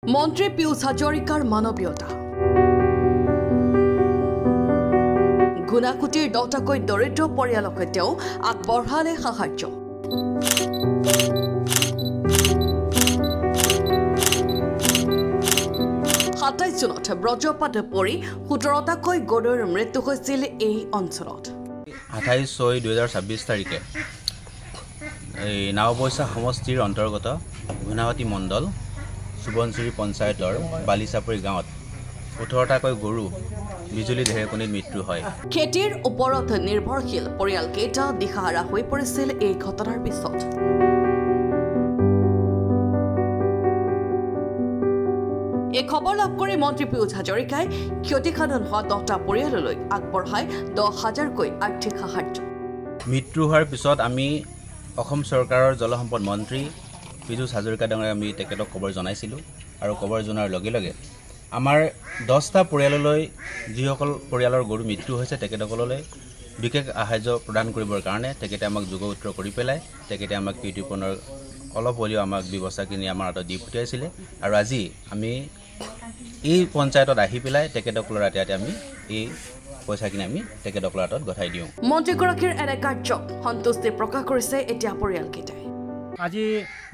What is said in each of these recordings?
মন্ত্ৰী পিয়ুষ হাজৰিকাৰ মানৱীয়তা গুণাকুটিৰ 10টাকৈ দৰিদ্ৰ পৰিয়ালকে তেওঁ আগবঢ়ালে সাহায্য। 27 জুনত ব্ৰজপাত পৰি 17টাকৈ গৰুৰ মৃত্যু হৈছিল এই অঞ্চলত। 28/6/2026 তাৰিখে এই নাওবৈছা সমষ্টিৰ অন্তৰ্গত গুণাৱতী মণ্ডল সুবনচিৰি পঞ্চায়তৰ বালিচাপৰি গাঁৱত 18টাকৈ গৰু বিজুলী ঢেৰেকণিত মৃত্যু হয়। খেতিৰ ওপৰত নিৰ্ভৰশীল পৰিয়ালকেইটা দিশাহাৰা হৈ পৰিছিল এই ঘটনাৰ পিছত। এই খবৰ লাভ কৰি মন্ত্ৰী পিয়ুষ হাজৰিকাই ক্ষতিসাধন হোৱা 10টা পৰিয়াললৈ আগবঢ়াই 10,000কৈ আৰ্থিক সাহায্য। মৃত্যু হোৱাৰ পিছত আমি অসম চৰকাৰৰ জলসম্পদ মন্ত্ৰী পিয়ুষ হাজৰিকা ডাঙৰীয়া আমি তেখেতক খবৰ জনাইছিলোঁ আৰু খবৰ জনাৰ লগে লগে আমাৰ 10টা পৰিয়াললৈ যিসকল পৰিয়ালৰ গৰু মৃত্যু হৈছে তেখেতসকললৈ বিশেষ সাহায্য প্ৰদান কৰিবৰ কাৰণে তেখেতে আমাক যোগসূত্ৰ কৰি পেলাই তেখেতে আমাক কৃতিপণৰ অলপ হ'লেও আমাক ব্যৱস্থাখিনি আমাৰ হাতত দি পঠিয়াইছিলে আৰু আজি আমি এই পঞ্চায়তত আহি পেলাই তেখেতসকলৰ হাতে আমি এই পইচাখিনি আমি তেখেতসকলৰ হাতত গঠাই দিওঁ। মন্ত্ৰীগৰাকীৰ এনে কাৰ্যক সন্তুষ্টি প্ৰকাশ কৰিছে এতিয়া পৰিয়ালকেইটাই। আজি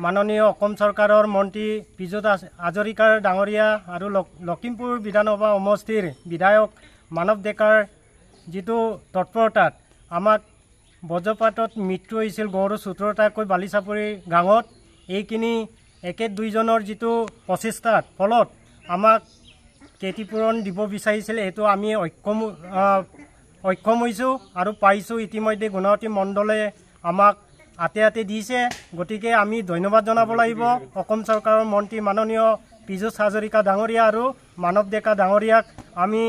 মাননীয় অসম চৰকাৰৰ মন্ত্ৰী পিয়ুষ হাজৰিকাৰ ডাঙৰীয়া আৰু লখিমপুৰ বিধানসভা সমষ্টিৰ বিধায়ক মানৱ ডেকাৰ যিটো তৎপৰতাত আমাক বজ্ৰপাতত মৃত্যু হৈছিল গৰু 17টাকৈ বালিচাপৰি গাঁৱত এইখিনি একে দুইজনৰ যিটো প্ৰচেষ্টাত ফলত আমাক ক্ষতিপূৰণ দিব বিচাৰিছিল এইটো আমি অক্ষম হৈছোঁ আৰু পাইছোঁ। ইতিমধ্যে গুণাৱতী মণ্ডলে আমাক হাতে দিছে। গতিকে আমি ধন্যবাদ জনাব লাগিব অসম চৰকাৰৰ মন্ত্ৰী মাননীয় পিয়ুষ হাজৰিকা ডাঙৰীয়া আৰু মানৱ ডেকা ডাঙৰীয়াক আমি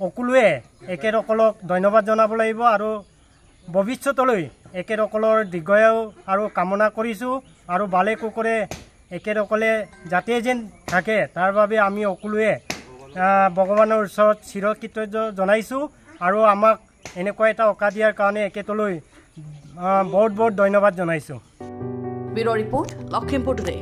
সকলোৱে এখেতসকলক ধন্যবাদ জনাব লাগিব আৰু ভৱিষ্যতলৈ এখেতসকলৰ দীৰ্ঘায়ু আৰু কামনা কৰিছোঁ আৰু ভালে কুশলে এখেতসকলে যাতে যেন থাকে তাৰ বাবে আমি সকলোৱে ভগৱানৰ ওচৰত চিৰকৃতজ্ঞ জনাইছোঁ আৰু আমাক এনেকুৱা এটা অৱকাশ দিয়াৰ কাৰণে এখেতলৈ বহুত ধন্যবাদ জনাইছোঁ। Bureau' report Lakhimpur today.